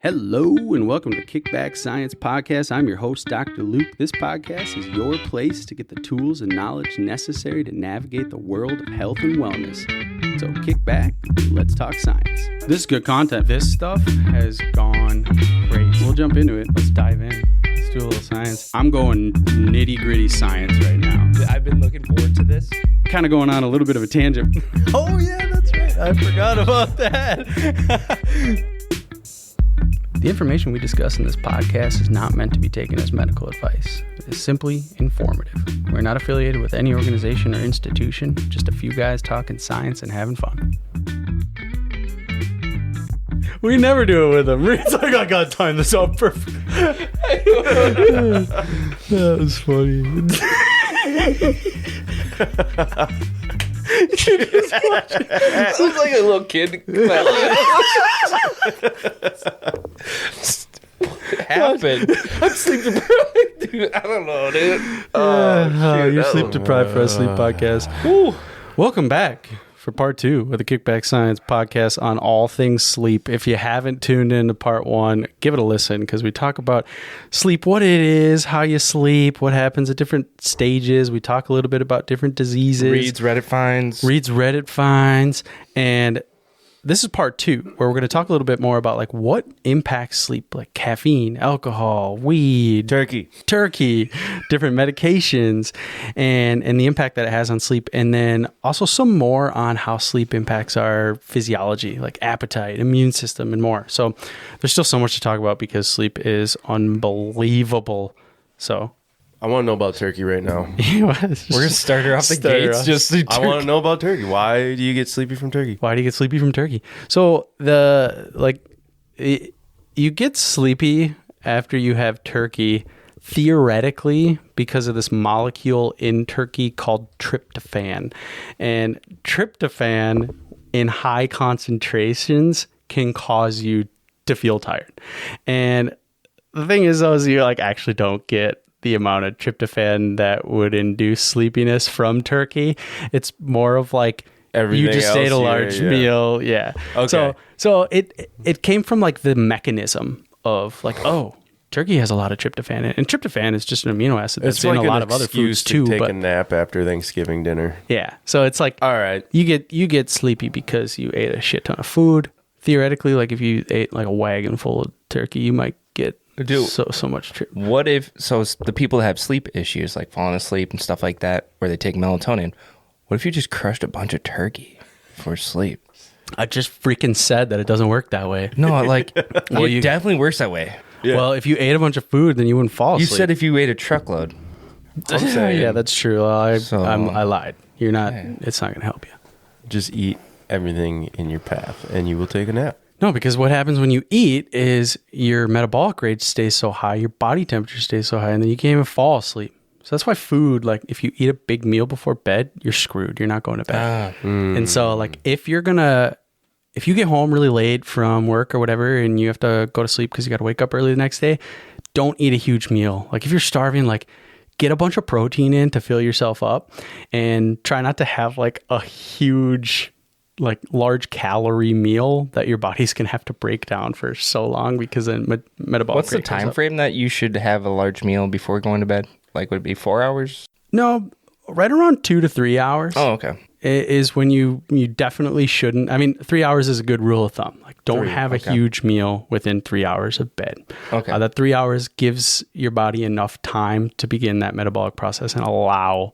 Hello and welcome to Kickback Science Podcast. I'm your host, Dr. Luke. This podcast is your place to get the tools and knowledge necessary to navigate the world of health and wellness. So kick back, let's talk science. This is good content. This stuff has gone great. We'll jump into it. Let's dive in. Let's do a little science. I'm going nitty gritty science right now. I've been looking forward to this. Kind of going on a little bit of a tangent. Oh yeah, that's right. I forgot about that. The information we discuss in this podcast is not meant to be taken as medical advice. It is simply informative. We're not affiliated with any organization or institution, just a few guys talking science and having fun. We never do it with them. It's like, I gotta time this up perfect. That was funny. I was like a little kid. What happened? I'm sleep deprived, dude. I don't know, dude. You're sleep deprived for a sleep podcast. Welcome back for part 2 of the Kickback Science Podcast on all things sleep. If you haven't tuned into part 1, give it a listen because we talk about sleep, what it is, how you sleep, what happens at different stages. We talk a little bit about different diseases. Reads Reddit finds. And this is part 2, where we're going to talk a little bit more about like what impacts sleep, like caffeine, alcohol, weed, turkey, different medications, and the impact that it has on sleep. And then also some more on how sleep impacts our physiology, like appetite, immune system, and more. So there's still so much to talk about because sleep is unbelievable. So I want to know about turkey right now. We're going to start her off the gates. I want to know about turkey. Why do you get sleepy from turkey? So you get sleepy after you have turkey, theoretically, because of this molecule in turkey called tryptophan. And tryptophan in high concentrations can cause you to feel tired. And the thing is, though, is you actually don't get the amount of tryptophan that would induce sleepiness from turkey. It's more of like everything you just ate a large meal. Yeah. Okay. So it came from like the mechanism of like, oh, turkey has a lot of tryptophan in it. And tryptophan is just an amino acid that's in a lot of other foods too. Take a nap after Thanksgiving dinner. Yeah. So it's like, all right, you get sleepy because you ate a shit ton of food. Theoretically, like if you ate like a wagon full of turkey, you might get so much trip. What if the people that have sleep issues, like falling asleep and stuff like that, where they take melatonin, what if you just crushed a bunch of turkey for sleep? I just freaking said that it doesn't work that way. No, it definitely works that way. Yeah. Well, if you ate a bunch of food, then you wouldn't fall asleep. You said if you ate a truckload. Yeah, that's true. I lied. You're not. It's not going to help you. Just eat everything in your path, and you will take a nap. No, because what happens when you eat is your metabolic rate stays so high, your body temperature stays so high, and then you can't even fall asleep. So that's why food, like if you eat a big meal before bed, you're screwed. You're not going to bed. And so like if you get home really late from work or whatever, and you have to go to sleep because you got to wake up early the next day, don't eat a huge meal. Like if you're starving, like get a bunch of protein in to fill yourself up, and try not to have like a huge, like large calorie meal that your body's gonna have to break down for so long because then metabolic. What's the time frame that you should have a large meal before going to bed? Like, would it be 4 hours? No, right around 2 to 3 hours. Oh, okay. Is when you definitely shouldn't. I mean, 3 hours is a good rule of thumb. Like, don't have a huge meal within 3 hours of bed. Okay. That 3 hours gives your body enough time to begin that metabolic process and allow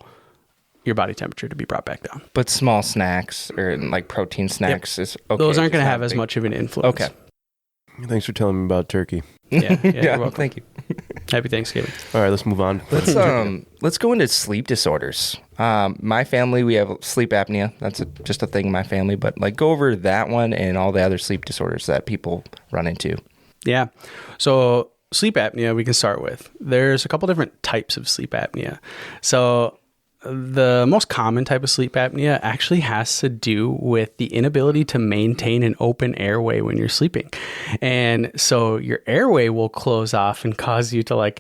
your body temperature to be brought back down. But small snacks or like protein snacks is okay. Those aren't going to have as much of an influence. Okay. Thanks for telling me about turkey. Yeah, you're welcome. Thank you. Happy Thanksgiving. All right, let's move on. Let's go into sleep disorders. My family, we have sleep apnea. That's just a thing in my family. But like, go over that one and all the other sleep disorders that people run into. Yeah. So sleep apnea, we can start with. There's a couple different types of sleep apnea. So the most common type of sleep apnea actually has to do with the inability to maintain an open airway when you're sleeping. And so your airway will close off and cause you to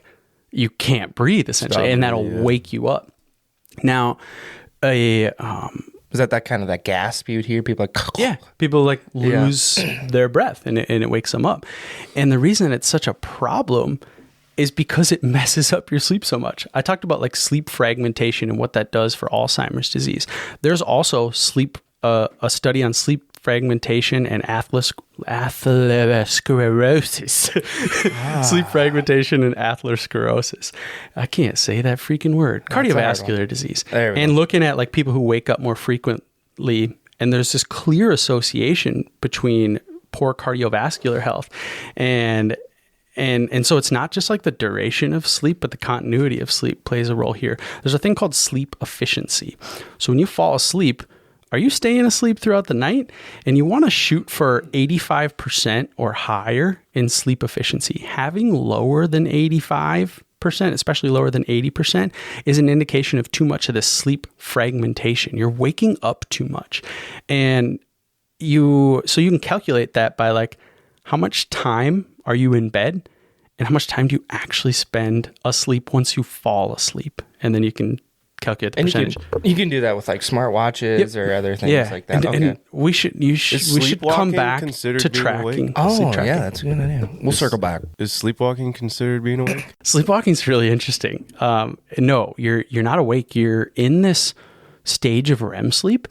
you can't breathe essentially, and that'll wake you up. Now, a Was that kind of that gasp you would hear? People like, yeah, people like lose their breath and it wakes them up. And the reason it's such a problem is because it messes up your sleep so much. I talked about like sleep fragmentation and what that does for Alzheimer's disease. There's also a study on sleep fragmentation and atherosclerosis. Sleep fragmentation and atherosclerosis. I can't say that freaking word. Cardiovascular disease. And looking at like people who wake up more frequently, and there's this clear association between poor cardiovascular health and so it's not just like the duration of sleep, but the continuity of sleep plays a role here. There's a thing called sleep efficiency. So when you fall asleep, are you staying asleep throughout the night? And you want to shoot for 85% or higher in sleep efficiency. Having lower than 85%, especially lower than 80%, is an indication of too much of this sleep fragmentation. You're waking up too much. And you can calculate that by like, how much time are you in bed and how much time do you actually spend asleep once you fall asleep? And then you can calculate the percentage. You can do that with like smartwatches or other things like that. And we should come back to tracking. Oh, yeah, that's a good idea. We'll circle back. Is sleepwalking considered being awake? Sleepwalking is really interesting. No, you're not awake. You're in this stage of REM sleep.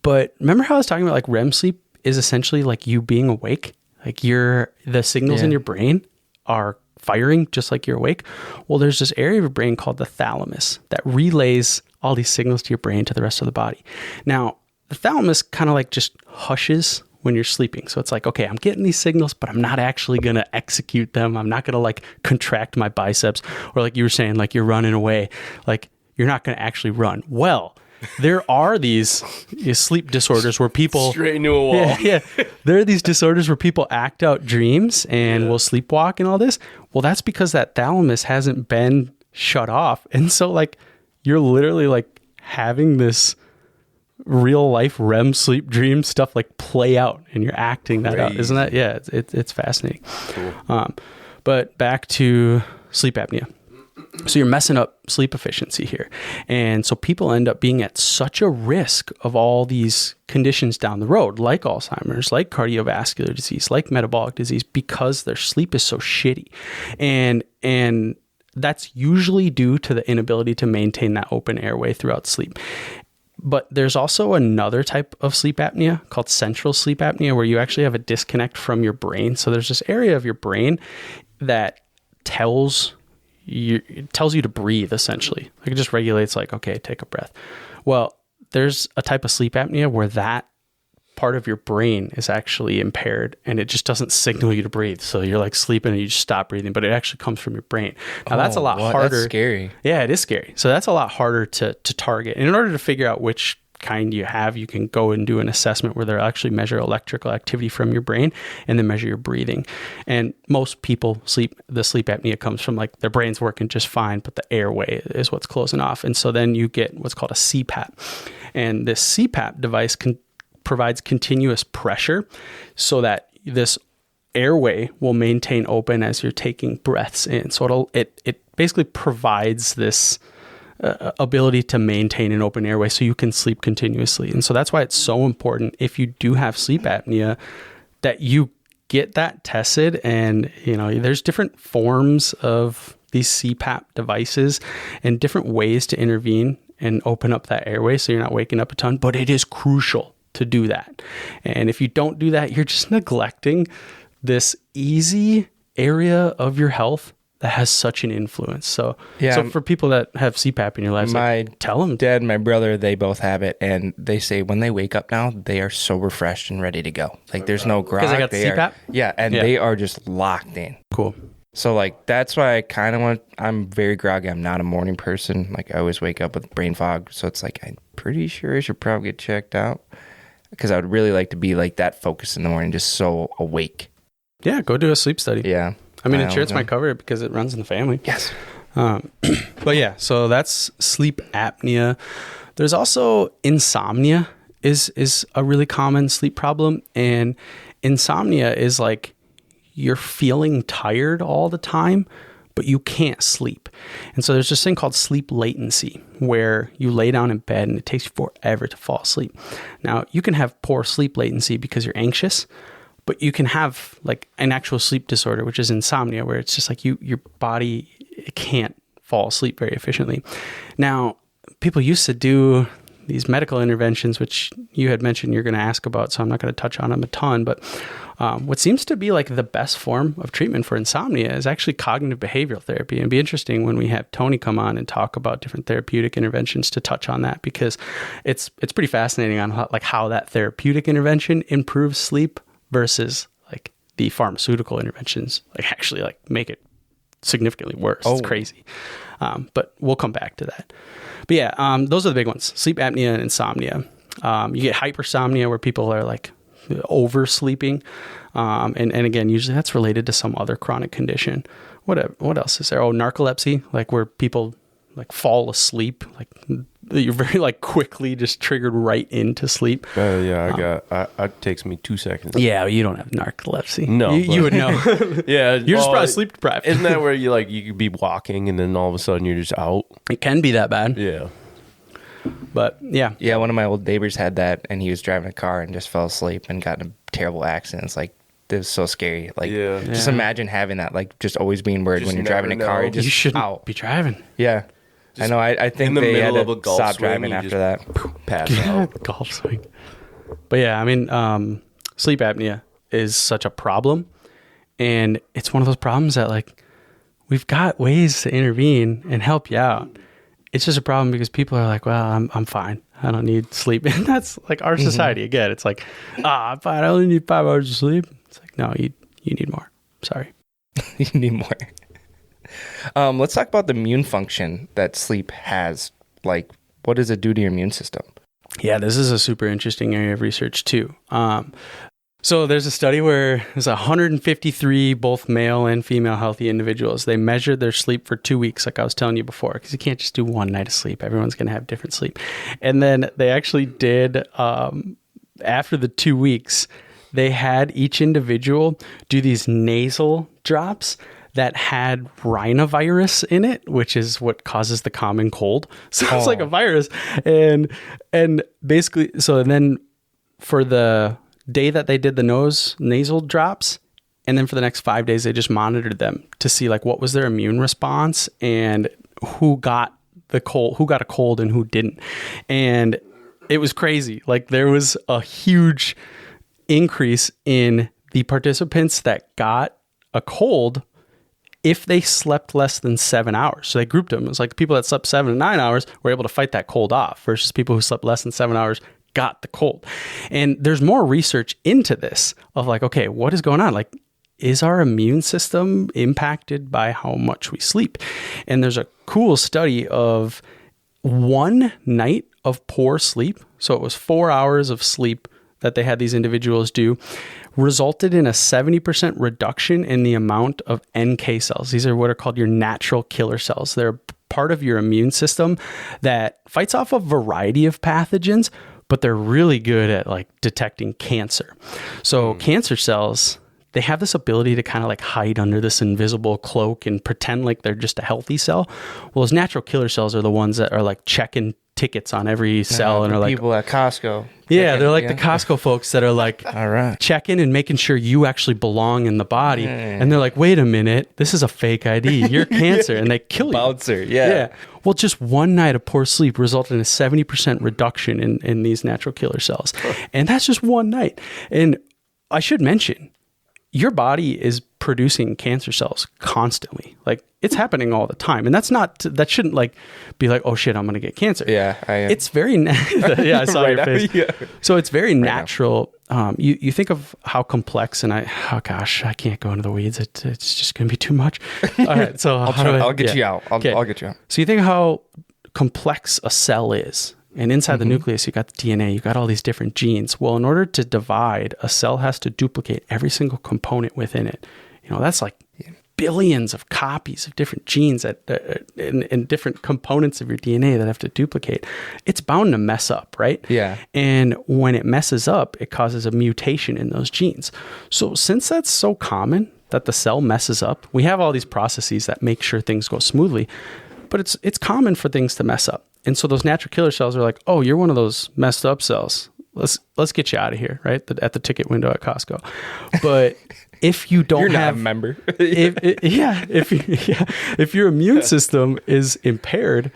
But remember how I was talking about like REM sleep is essentially like you being awake? Like the signals in your brain are firing just like you're awake. Well, there's this area of your brain called the thalamus that relays all these signals to your brain to the rest of the body. Now, the thalamus kind of like just hushes when you're sleeping. So it's like, okay, I'm getting these signals, but I'm not actually going to execute them. I'm not going to like contract my biceps, or like you were saying, like you're running away. Like you're not going to actually run. Well, there are these sleep disorders where people straight into a wall. Yeah. There are these disorders where people act out dreams and will sleepwalk and all this. Well, that's because that thalamus hasn't been shut off. And so like you're literally like having this real life REM sleep dream stuff like play out and you're acting that out. Isn't that? Yeah, it's fascinating. Cool. But back to sleep apnea. So you're messing up sleep efficiency here. And so people end up being at such a risk of all these conditions down the road, like Alzheimer's, like cardiovascular disease, like metabolic disease, because their sleep is so shitty. And that's usually due to the inability to maintain that open airway throughout sleep. But there's also another type of sleep apnea called central sleep apnea, where you actually have a disconnect from your brain. So there's this area of your brain that tells you to breathe, essentially. Like it just regulates like, okay, take a breath. Well, there's a type of sleep apnea where that part of your brain is actually impaired and it just doesn't signal you to breathe. So you're like sleeping and you just stop breathing, but it actually comes from your brain. Now that's a lot harder. That's scary. Yeah, it is scary. So that's a lot harder to target. And in order to figure out which kind you have, you can go and do an assessment where they'll actually measure electrical activity from your brain and then measure your breathing. And most people the sleep apnea comes from like their brain's working just fine, but the airway is what's closing off. And so then you get what's called a CPAP. And this CPAP device provides continuous pressure so that this airway will maintain open as you're taking breaths in. So it basically provides this ability to maintain an open airway so you can sleep continuously. And so that's why it's so important if you do have sleep apnea that you get that tested. And there's different forms of these CPAP devices and different ways to intervene and open up that airway so you're not waking up a ton, but it is crucial to do that. And if you don't do that, you're just neglecting this easy area of your health that has such an influence. So for people that have CPAP in your lives, tell them. Dad and my brother, they both have it, and they say when they wake up now, they are so refreshed and ready to go. Like there's no grog. Because they got the CPAP? They are just locked in. Cool. So like that's why I kind of I'm very groggy. I'm not a morning person. Like I always wake up with brain fog. So it's like I'm pretty sure I should probably get checked out because I would really like to be like that focused in the morning, just so awake. Yeah, go do a sleep study. Yeah. I mean, insurance might cover it because it runs in the family. Yes. But yeah, so that's sleep apnea. There's also insomnia is a really common sleep problem. And insomnia is like you're feeling tired all the time, but you can't sleep. And so there's this thing called sleep latency, where you lay down in bed and it takes you forever to fall asleep. Now, you can have poor sleep latency because you're anxious, but you can have like an actual sleep disorder, which is insomnia, where it's just like your body can't fall asleep very efficiently. Now, people used to do these medical interventions, which you had mentioned you're going to ask about, so I'm not going to touch on them a ton, but what seems to be like the best form of treatment for insomnia is actually cognitive behavioral therapy. And it'd be interesting when we have Tony come on and talk about different therapeutic interventions to touch on that, because it's pretty fascinating on how that therapeutic intervention improves sleep versus like the pharmaceutical interventions actually make it significantly worse. It's crazy. But we'll come back to that. But yeah, those are the big ones: sleep apnea and insomnia. You get hypersomnia, where people are like oversleeping. And again, usually that's related to some other chronic condition. What else is there? Oh, narcolepsy, like where people like fall asleep, like you're very like quickly just triggered right into sleep. Yeah, it takes me 2 seconds. Yeah, you don't have narcolepsy. No, you would know. Yeah, you're just probably sleep deprived. Isn't that where you could be walking and then all of a sudden you're just out? It can be that bad. Yeah. But yeah. Yeah, one of my old neighbors had that, and he was driving a car and just fell asleep and got in a terrible accident. It's like, it was so scary. Like, just imagine having that, like, just always being worried when you're driving a car. You shouldn't be driving. Yeah. I know. I think they had to stop driving after that. Pass out. Golf swing. But yeah, I mean, sleep apnea is such a problem. And it's one of those problems that, like, we've got ways to intervene and help you out. It's just a problem because people are like, well, I'm fine. I don't need sleep. And that's like our society. Again, it's like, I'm fine. I only need 5 hours of sleep. It's like, no, you need more. Sorry. You need more. Let's talk about the immune function that sleep has. Like, what does it do to your immune system? Yeah, this is a super interesting area of research too. So there's a study where there's 153 both male and female healthy individuals. They measured their sleep for 2 weeks, like I was telling you before, because you can't just do one night of sleep. Everyone's going to have different sleep. And then they actually did, after the 2 weeks, they had each individual do these nasal drops that had rhinovirus in it, which is what causes the common cold. So it's like a virus. And basically, so then for the day that they did the nasal drops, and then for the next 5 days, they just monitored them to see like what was their immune response and who got a cold and who didn't. And it was crazy. Like there was a huge increase in the participants that got a cold if they slept less than 7 hours. So they grouped them. It was like people that slept 7 to 9 hours were able to fight that cold off versus people who slept less than 7 hours got the cold. And there's more research into this of like, okay, what is going on? Like, is our immune system impacted by how much we sleep? And there's a cool study of 1 night of poor sleep. So it was 4 hours of sleep that they had these individuals do, resulted in a 70% reduction in the amount of NK cells. These are what are called your natural killer cells. They're part of your immune system that fights off a variety of pathogens, but they're really good at like detecting cancer. So cancer cells, they have this ability to kind of like hide under this invisible cloak and pretend like they're just a healthy cell. Well, those natural killer cells are the ones that are like checking tickets on every cell and are like people at Costco. Yeah, they're like the Costco folks that are like all right, checking and making sure you actually belong in the body. And they're like, wait a minute, this is a fake ID. You're cancer, and they kill you. Bouncer, yeah. Well, just 1 night of poor sleep resulted in a 70% reduction in these natural killer cells. And that's just 1 night. And I should mention, your body is producing cancer cells constantly. Like it's happening all the time. And that shouldn't like be like, oh shit, I'm going to get cancer. Yeah. It's very, I saw right your face. Yeah. So it's very natural. You think of how complex, and I can't go into the weeds. It's just going to be too much. All right. So I'll get you out. I'll get you out. So you think of how complex a cell is. And inside the nucleus, you got the DNA, you got all these different genes. Well, in order to divide, a cell has to duplicate every single component within it. You know, that's like billions of copies of different genes and different components of your DNA that have to duplicate. It's bound to mess up, right? Yeah. And when it messes up, it causes a mutation in those genes. So since that's so common that the cell messes up. We have all these processes that make sure things go smoothly, but it's common for things to mess up. And so those natural killer cells are like, oh, you're one of those messed up cells. Let's get you out of here, right? At the ticket window at Costco. But if you don't You're not have a member. if your immune system is impaired,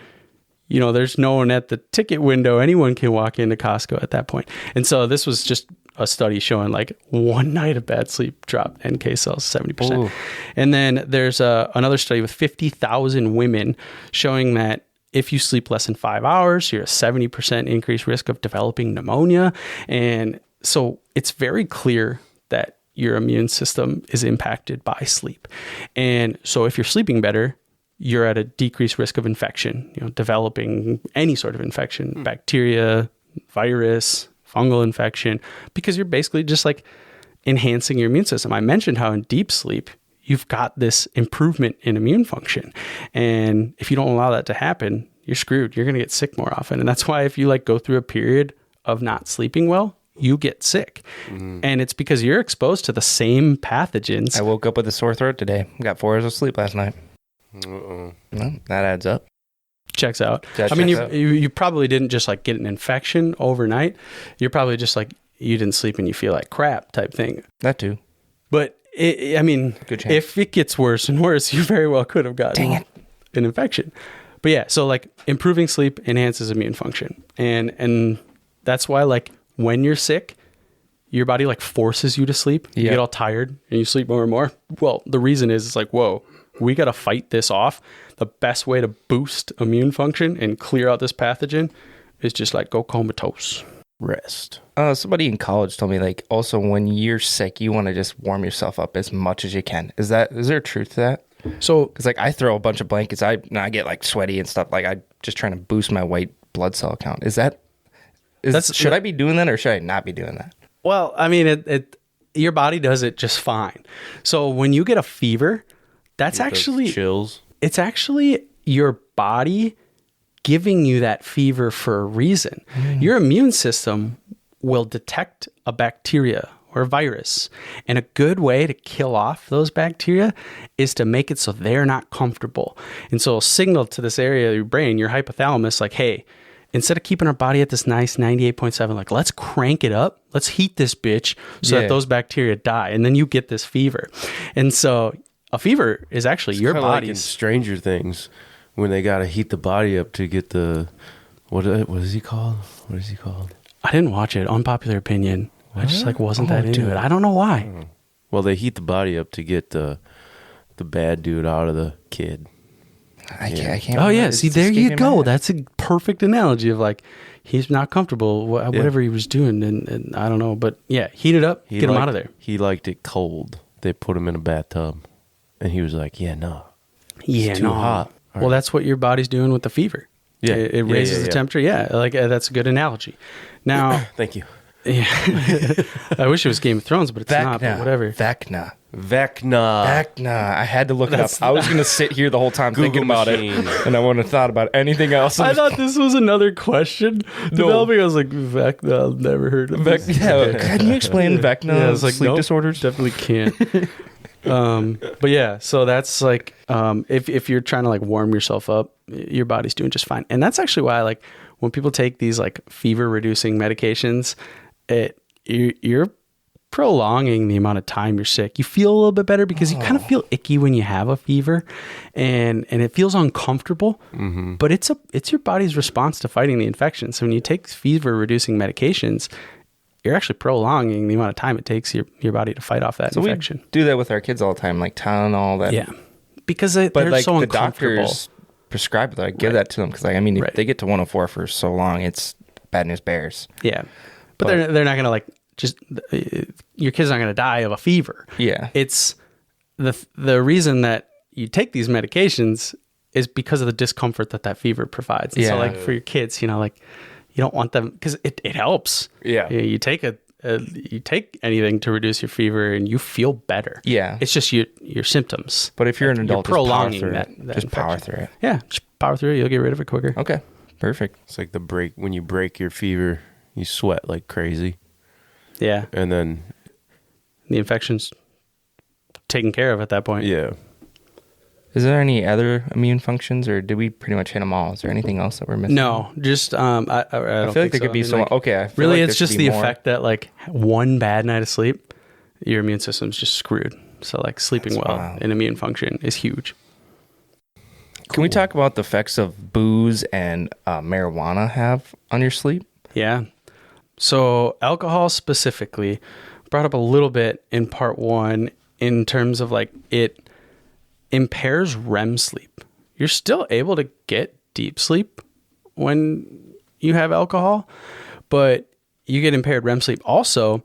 there's no one at the ticket window. Anyone can walk into Costco at that point. And so this was just a study showing like one night of bad sleep dropped NK cells 70%. Ooh. And then there's another study with 50,000 women showing that if you sleep less than 5 hours, you're a 70% increased risk of developing pneumonia. And so it's very clear that your immune system is impacted by sleep. And so if you're sleeping better, you're at a decreased risk of infection, developing any sort of infection, bacteria, virus, fungal infection, because you're basically just like enhancing your immune system. I mentioned how in deep sleep, you've got this improvement in immune function. And if you don't allow that to happen, you're screwed. You're going to get sick more often. And that's why if you like go through a period of not sleeping well, you get sick. And it's because you're exposed to the same pathogens. I woke up with a sore throat today. Got 4 hours of sleep last night. Well, that adds up. Checks out. You probably didn't just like get an infection overnight. You're probably just like, you didn't sleep and you feel like crap type thing. That too. But if it gets worse and worse, you very well could have gotten an infection. But yeah, so like improving sleep enhances immune function. And that's why like when you're sick, your body like forces you to sleep. You get all tired and you sleep more and more. Well, the reason is it's like, whoa, we got to fight this off. The best way to boost immune function and clear out this pathogen is just like go comatose. Rest. Somebody in college told me like also when you're sick, you want to just warm yourself up as much as you can. Is there truth to that? So, because like I throw a bunch of blankets, I get like sweaty and stuff. Like I just trying to boost my white blood cell count. Should I be doing that or should I not be doing that? Well, I mean, your body does it just fine. So when you get a fever, that's actually chills. It's actually your body giving you that fever for a reason. Your immune system will detect a bacteria or a virus. And a good way to kill off those bacteria is to make it so they're not comfortable. And so it'll signal to this area of your brain, your hypothalamus, like, hey, instead of keeping our body at this nice 98.7, like, let's crank it up. Let's heat this bitch so that those bacteria die. And then you get this fever. And so a fever is actually your body's... like in Stranger Things, when they got to heat the body up to get the... What is he called? What is he called? I didn't watch it. Unpopular opinion. What? I just like wasn't that into it. I don't know why. Well, they heat the body up to get the bad dude out of the kid. I can't. Oh yeah, see there you go. That's a perfect analogy of like he's not comfortable whatever he was doing, and I don't know, but yeah, heat it up, get him out of there. He liked it cold. They put him in a bathtub, and he was like, "Yeah, no, it's too hot." Well, that's what your body's doing with the fever. Yeah, it raises the temperature. Yeah, like that's a good analogy. Now, thank you. Yeah, I wish it was Game of Thrones, but it's not. But whatever. Vecna. I had to look it up. I was going to sit here the whole time thinking about it, and I wouldn't have thought about anything else. I thought this was another question. Developing, I was like, Vecna, I've never heard of this. Yeah, can you explain Vecna? Yeah, I was like, sleep disorders? Definitely can't. But yeah, so that's like, if you're trying to like warm yourself up, your body's doing just fine. And that's actually why, like, when people take these like fever reducing medications, you're prolonging the amount of time you're sick. You feel a little bit better because you kind of feel icky when you have a fever, and it feels uncomfortable. Mm-hmm. But it's your body's response to fighting the infection. So when you take fever reducing medications, you're actually prolonging the amount of time it takes your body to fight off that infection. We do that with our kids all the time, like Tylenol. That because they're like so the uncomfortable. Doctors prescribe that. I give that to them because if they get to 104 for so long, it's bad news bears. Yeah. But they're not going to like just your kid's not going to die of a fever. Yeah. It's the reason that you take these medications is because of the discomfort that fever provides. And so like for your kids, like you don't want them because it helps. Yeah. You take you take anything to reduce your fever and you feel better. Yeah. It's just your symptoms. But if you're an adult, you're prolonging that power through it. Yeah. Just power through it. You'll get rid of it quicker. Okay. Perfect. It's like when you break your fever, you sweat like crazy. Yeah. And then the infections taken care of at that point. Yeah. Is there any other immune functions, or did we pretty much hit them all? Is there anything else that we're missing? No, just I don't feel like there could be some. Okay, I feel really, like it's there just should the be more. effect that like one bad night of sleep, your immune system's just screwed. So like sleeping That's well wild. and immune function is huge. Can we talk about the effects of booze and marijuana have on your sleep? Yeah. So alcohol specifically brought up a little bit in part 1 in terms of like it impairs REM sleep. You're still able to get deep sleep when you have alcohol, but you get impaired REM sleep. Also,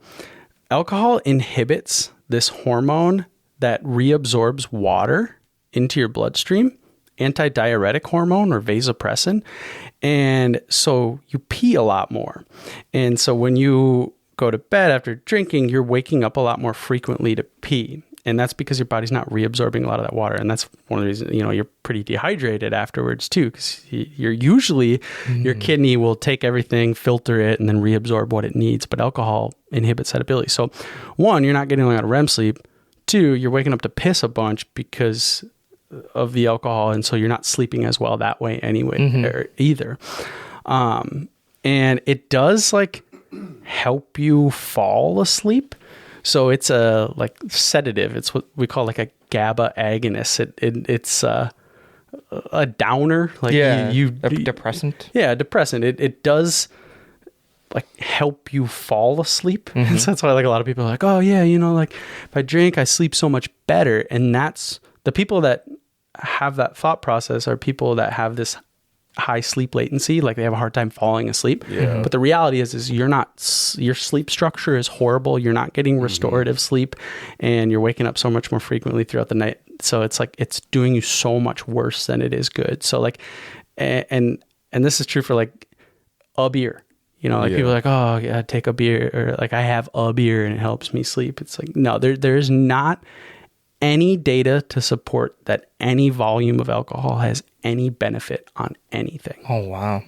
alcohol inhibits this hormone that reabsorbs water into your bloodstream, antidiuretic hormone or vasopressin. And so you pee a lot more. And so when you go to bed after drinking, you're waking up a lot more frequently to pee. And that's because your body's not reabsorbing a lot of that water. And that's one of the reasons, you're pretty dehydrated afterwards too, because you're usually, your kidney will take everything, filter it, and then reabsorb what it needs. But alcohol inhibits that ability. So 1, you're not getting a lot of REM sleep. 2, you're waking up to piss a bunch because of the alcohol. And so you're not sleeping as well that way anyway, either. And it does like help you fall asleep. So it's a like sedative. It's what we call like a GABA agonist. It's a downer. Like A you depressant. Yeah, a depressant. It does like help you fall asleep. And so that's why like a lot of people are like, oh yeah, like if I drink, I sleep so much better. And that's the people that have that thought process are people that have this high sleep latency, like they have a hard time falling asleep. Yeah. But the reality is your sleep structure is horrible. You're not getting restorative sleep, and you're waking up so much more frequently throughout the night. So it's like it's doing you so much worse than it is good. So like, and this is true for like a beer. People are like, oh yeah, take a beer, or like I have a beer and it helps me sleep. It's like no, there's not any data to support that any volume of alcohol has any benefit on anything. Oh, wow.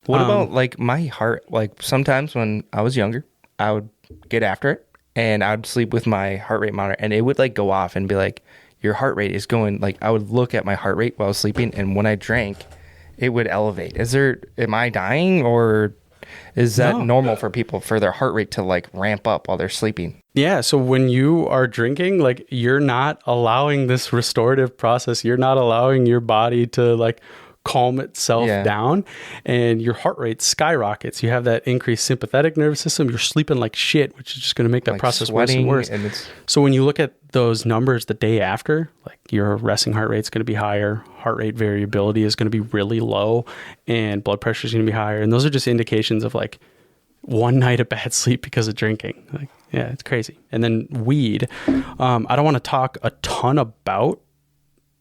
What about like my heart? Like sometimes when I was younger, I would get after it and I would sleep with my heart rate monitor and it would like go off and be like, your heart rate is going, like I would look at my heart rate while I was sleeping. And when I drank, it would elevate. Am I dying, or is that normal for people for their heart rate to like ramp up while they're sleeping? Yeah. So when you are drinking, like you're not allowing this restorative process. You're not allowing your body to like calm itself down, and your heart rate skyrockets. You have that increased sympathetic nervous system. You're sleeping like shit, which is just going to make that Like process worse and worse. So when you look at those numbers the day after, like your resting heart rate is going to be higher, heart rate variability is going to be really low, and blood pressure is going to be higher. And those are just indications of like one night of bad sleep because of drinking. Like, yeah, it's crazy. And then weed. I don't want to talk a ton about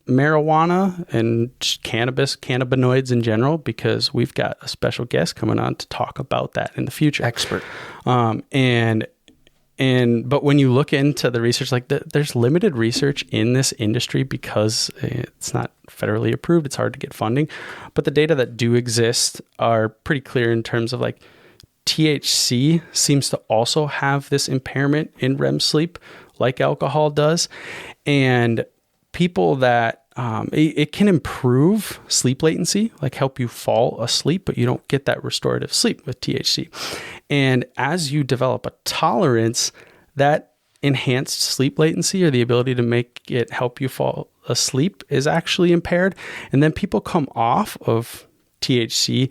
marijuana and just cannabinoids in general, because we've got a special guest coming on to talk about that in the future. Expert. But when you look into the research, like there's limited research in this industry because it's not federally approved. It's hard to get funding, but the data that do exist are pretty clear in terms of like THC seems to also have this impairment in REM sleep like alcohol does. And people that it can improve sleep latency, like help you fall asleep, but you don't get that restorative sleep with THC. And as you develop a tolerance, that enhanced sleep latency, or the ability to make it help you fall asleep, is actually impaired. And then people come off of THC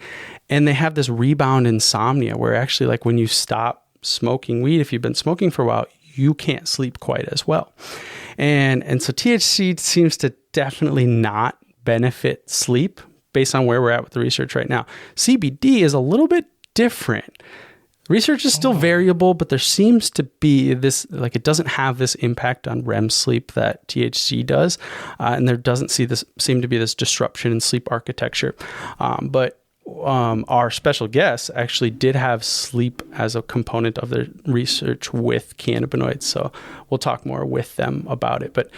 and they have this rebound insomnia where actually, like when you stop smoking weed, if you've been smoking for a while, you can't sleep quite as well. And so THC seems to definitely not benefit sleep based on where we're at with the research right now. CBD is a little bit different. Research is still variable, but there seems to be this, like it doesn't have this impact on REM sleep that THC does. And there doesn't seem to be this disruption in sleep architecture. But our special guest actually did have sleep as a component of their research with cannabinoids. So we'll talk more with them about it. But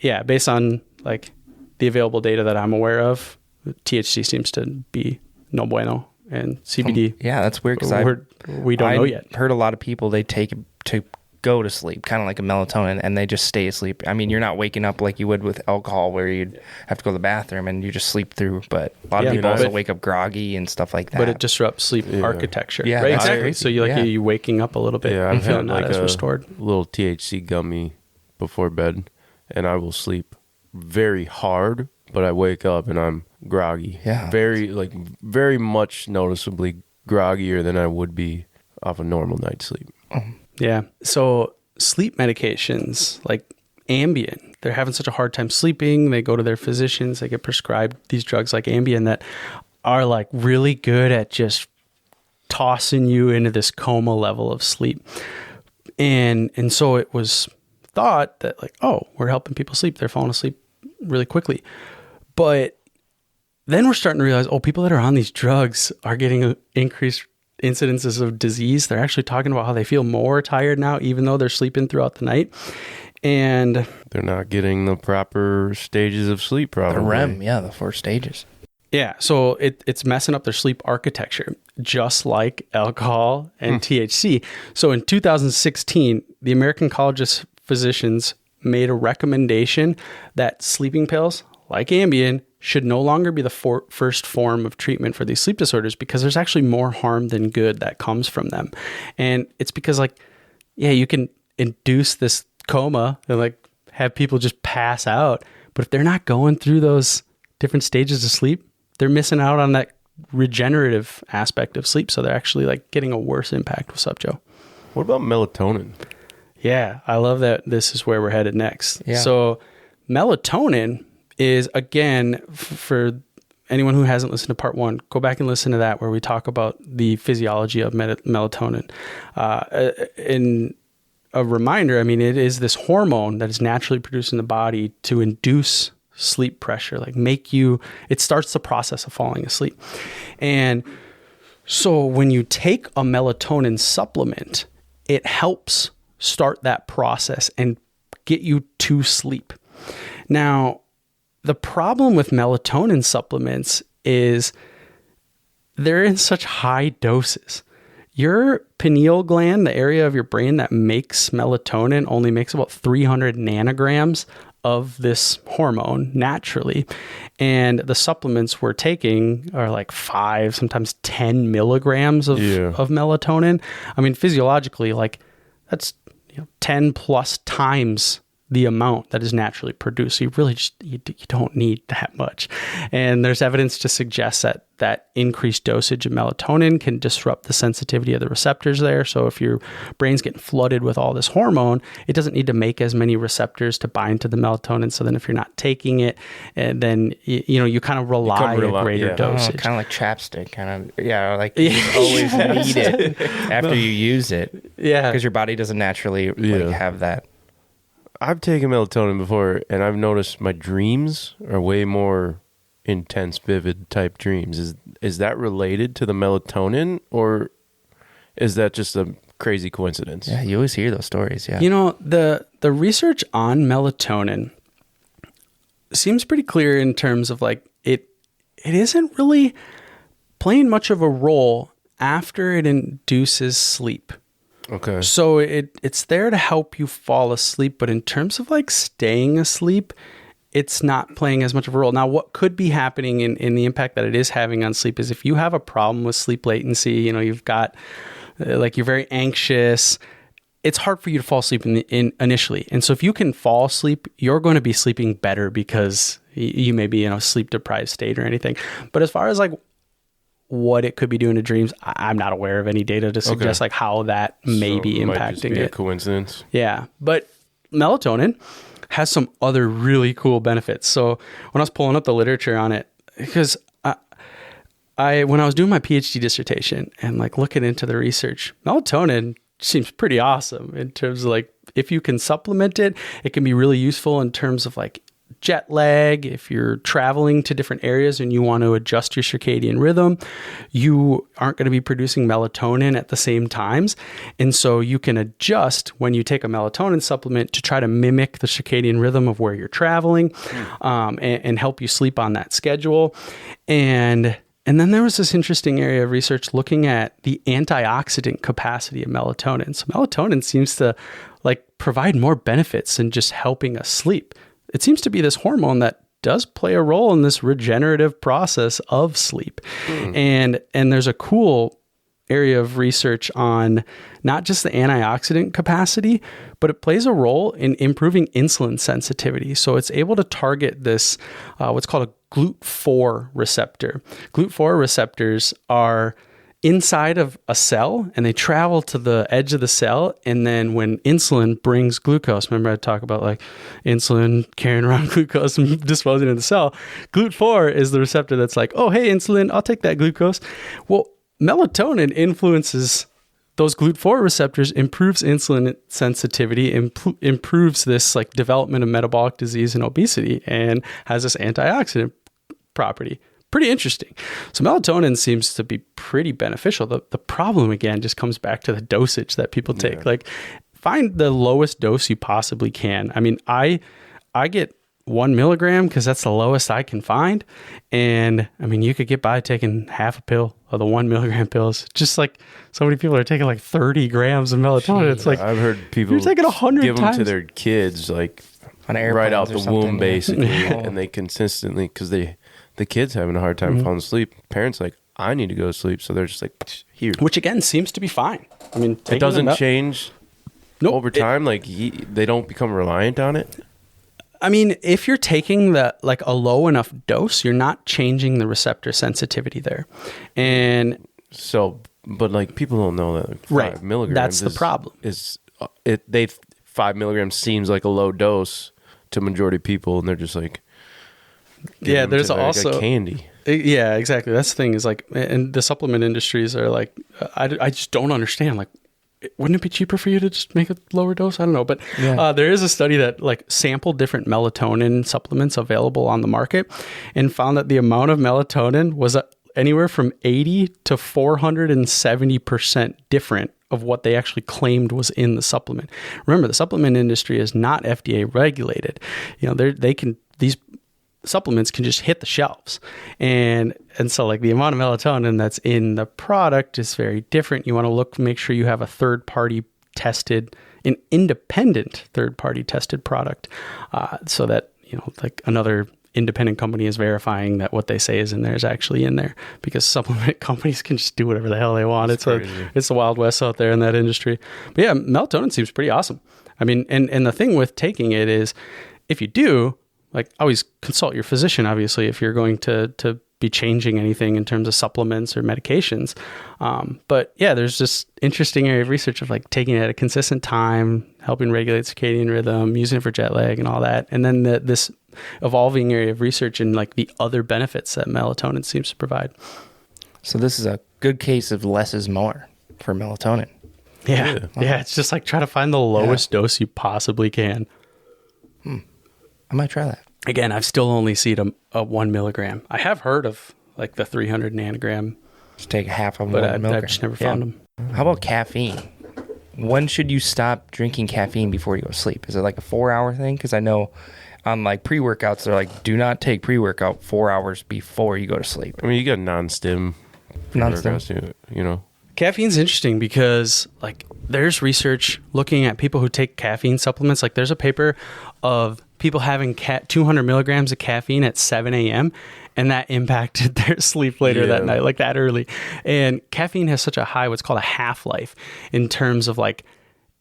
yeah, based on like the available data that I'm aware of, THC seems to be no bueno, and CBD. Yeah, that's weird because we don't know yet. Heard a lot of people, they take it to go to sleep, kind of like a melatonin, and they just stay asleep. I mean, you're not waking up like you would with alcohol where you'd have to go to the bathroom and you just sleep through. But a lot of people also wake up groggy and stuff like that. But it disrupts sleep architecture. Yeah, right? Exactly. So you waking up a little bit Yeah, and I've feeling had not like as a restored. little THC gummy before bed, and I will sleep very hard, but I wake up and I'm groggy. Yeah. Very much noticeably groggier than I would be off a normal night's sleep. Yeah. So sleep medications like Ambien, they're having such a hard time sleeping. They go to their physicians, they get prescribed these drugs like Ambien that are like really good at just tossing you into this coma level of sleep. And so it was thought that like, oh, we're helping people sleep. They're falling asleep really quickly. But then we're starting to realize, oh, people that are on these drugs are getting increased incidences of disease. They're actually talking about how they feel more tired now, even though they're sleeping throughout the night. And they're not getting the proper stages of sleep, probably. The REM, the 4 stages. Yeah, so it's messing up their sleep architecture, just like alcohol and THC. So in 2016, the American College of Physicians made a recommendation that sleeping pills, like Ambien, should no longer be the first form of treatment for these sleep disorders because there's actually more harm than good that comes from them. And it's because you can induce this coma and have people just pass out. But if they're not going through those different stages of sleep, they're missing out on that regenerative aspect of sleep. So they're actually getting a worse impact with subjo. What about melatonin? Yeah, I love that this is where we're headed next. Yeah. So melatonin is, again, for anyone who hasn't listened to part 1, go back and listen to that where we talk about the physiology of melatonin. In a reminder, I mean, it is this hormone that is naturally produced in the body to induce sleep pressure, it starts the process of falling asleep. And so when you take a melatonin supplement, it helps start that process and get you to sleep. Now, the problem with melatonin supplements is they're in such high doses. Your pineal gland, the area of your brain that makes melatonin, only makes about 300 nanograms of this hormone naturally. And the supplements we're taking are 5, sometimes 10 milligrams of melatonin. I mean, physiologically, that's 10 plus times the amount that is naturally produced. So you really you don't need that much. And there's evidence to suggest that increased dosage of melatonin can disrupt the sensitivity of the receptors there. So if your brain's getting flooded with all this hormone, it doesn't need to make as many receptors to bind to the melatonin. So then if you're not taking it, and then you kind of rely a greater dosage. Kind of like chapstick, you always need it after you use it. Yeah. Because your body doesn't naturally have that. I've taken melatonin before, and I've noticed my dreams are way more intense, vivid type dreams. Is that related to the melatonin, or is that just a crazy coincidence? Yeah, you always hear those stories. Yeah, the research on melatonin seems pretty clear in terms of it isn't really playing much of a role after it induces sleep. Okay. So it's there to help you fall asleep, but in terms of staying asleep, it's not playing as much of a role. Now, what could be happening in the impact that it is having on sleep is if you have a problem with sleep latency, you've got you're very anxious, it's hard for you to fall asleep in initially. And so if you can fall asleep, you're going to be sleeping better because you may be in a sleep deprived state or anything. But as far as what it could be doing to dreams, I'm not aware of any data to suggest how that may be impacting might just be it. A coincidence. Yeah, but melatonin has some other really cool benefits. So when I was pulling up the literature on it, because when I was doing my PhD dissertation and looking into the research, melatonin seems pretty awesome in terms of if you can supplement it, it can be really useful in terms of jet lag. If you're traveling to different areas and you want to adjust your circadian rhythm, you aren't going to be producing melatonin at the same times. And so you can adjust when you take a melatonin supplement to try to mimic the circadian rhythm of where you're traveling, and help you sleep on that schedule. And then there was this interesting area of research looking at the antioxidant capacity of melatonin. So melatonin seems to like provide more benefits than just helping us sleep. It seems to be this hormone that does play a role in this regenerative process of sleep. And there's a cool area of research on not just the antioxidant capacity, but it plays a role in improving insulin sensitivity. So it's able to target this, what's called a GLUT4 receptor. GLUT4 receptors are inside of a cell and they travel to the edge of the cell. And then when insulin brings glucose, remember I talk about like insulin carrying around glucose and disposing of the cell. GLUT4 is the receptor that's like, oh, hey, insulin, I'll take that glucose. Well, melatonin influences those GLUT4 receptors, improves insulin sensitivity, improves this like development of metabolic disease and obesity, and has this antioxidant property. Pretty interesting. So melatonin seems to be pretty beneficial. The problem, again, just comes back to the dosage that people take. Yeah. Like, find the lowest dose you possibly can. I mean, I get 1 milligram because that's the lowest I can find. And I mean, you could get by taking half a pill of the 1 milligram pills. Just like so many people are taking like 30 grams of melatonin. Jeez, it's like, I've heard people you're taking 100 give times. them to their kids, like right out the womb, basically. And they consistently, because the kid's having a hard time falling asleep. Parents like, I need to go to sleep. So they're just like, here. Which again seems to be fine. I mean, it doesn't change over time. They don't become reliant on it. I mean, if you're taking a low enough dose, you're not changing the receptor sensitivity there. And so, but like people don't know that 5 milligrams. That's the problem. 5 milligrams seems like a low dose to majority of people, and they're just like, yeah, there's also candy. Yeah, exactly. That's the thing is like, and the supplement industries are like, I just don't understand. Like, wouldn't it be cheaper for you to just make a lower dose? I don't know. But there is a study that like sampled different melatonin supplements available on the market and found that the amount of melatonin was anywhere from 80 to 470% different of what they actually claimed was in the supplement. Remember, the supplement industry is not FDA regulated. You know, these supplements can just hit the shelves. And so like the amount of melatonin that's in the product is very different. You want to make sure you have a an independent third-party tested product, so that, you know, like another independent company is verifying that what they say is in there is actually in there, because supplement companies can just do whatever the hell they want. It's the Wild West out there in that industry. But yeah, melatonin seems pretty awesome. I mean, and the thing with taking it is, if you do, like, always consult your physician, obviously, if you're going to be changing anything in terms of supplements or medications. But yeah, there's this interesting area of research of like taking it at a consistent time, helping regulate circadian rhythm, using it for jet lag and all that. And then this evolving area of research and like the other benefits that melatonin seems to provide. So this is a good case of less is more for melatonin. Yeah. Yeah. It's just like try to find the lowest dose you possibly can. I might try that. Again, I've still only seen a 1 milligram. I have heard of like the 300 nanogram. Just take half of 1 but milligram. I've just never found them. How about caffeine? When should you stop drinking caffeine before you go to sleep? Is it like a 4-hour thing? Because I know on like pre-workouts, they're like, do not take pre-workout 4 hours before you go to sleep. I mean, you got non-stim. Non-stim. You know. Caffeine's interesting because like there's research looking at people who take caffeine supplements. Like there's a paper of people having 200 milligrams of caffeine at 7 a.m. and that impacted their sleep later that night, like that early. And caffeine has such a high, what's called a half-life, in terms of like,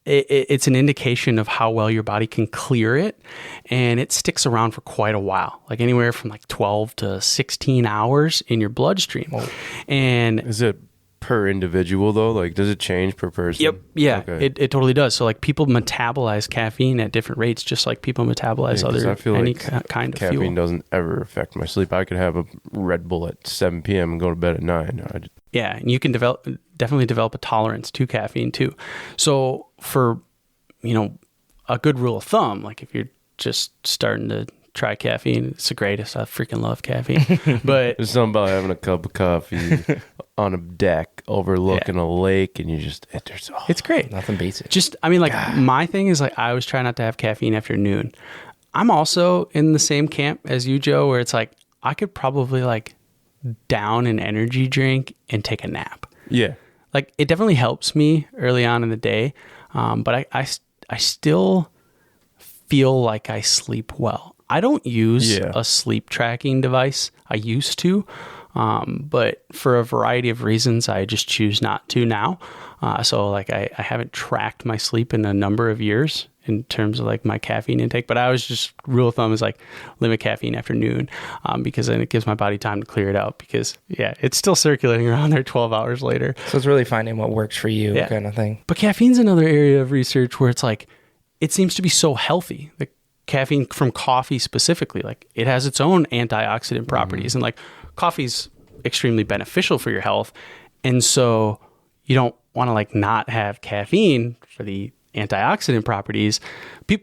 it's an indication of how well your body can clear it. And it sticks around for quite a while, like anywhere from like 12 to 16 hours in your bloodstream. Oh. And is it per individual though? Like, does it change per person? Yep. Yeah, okay. It totally does. So like people metabolize caffeine at different rates, just like people metabolize I feel any like kind of caffeine fuel. Doesn't ever affect my sleep. I could have a Red Bull at 7 p.m. and go to bed at 9. Yeah, and you can definitely develop a tolerance to caffeine too. So for, you know, a good rule of thumb, like if you're just starting to try caffeine, it's the greatest. I freaking love caffeine. But there's something about having a cup of coffee on a deck overlooking a lake, and you just it's great. Nothing beats it. Just, I mean, like my thing is like I always try not to have caffeine after noon. I'm also in the same camp as you, Joe, where it's like I could probably like down an energy drink and take a nap. Yeah. Like it definitely helps me early on in the day. But I I still feel like I sleep well. I don't use a sleep tracking device. I used to, but for a variety of reasons, I just choose not to now. So like I haven't tracked my sleep in a number of years in terms of like my caffeine intake, but I was just rule of thumb is like limit caffeine after noon, because then it gives my body time to clear it out because it's still circulating around there 12 hours later. So it's really finding what works for you kind of thing. But caffeine's another area of research where it's like, it seems to be so healthy. The caffeine from coffee specifically, like it has its own antioxidant properties, and like coffee's extremely beneficial for your health. And so you don't want to like not have caffeine for the antioxidant properties.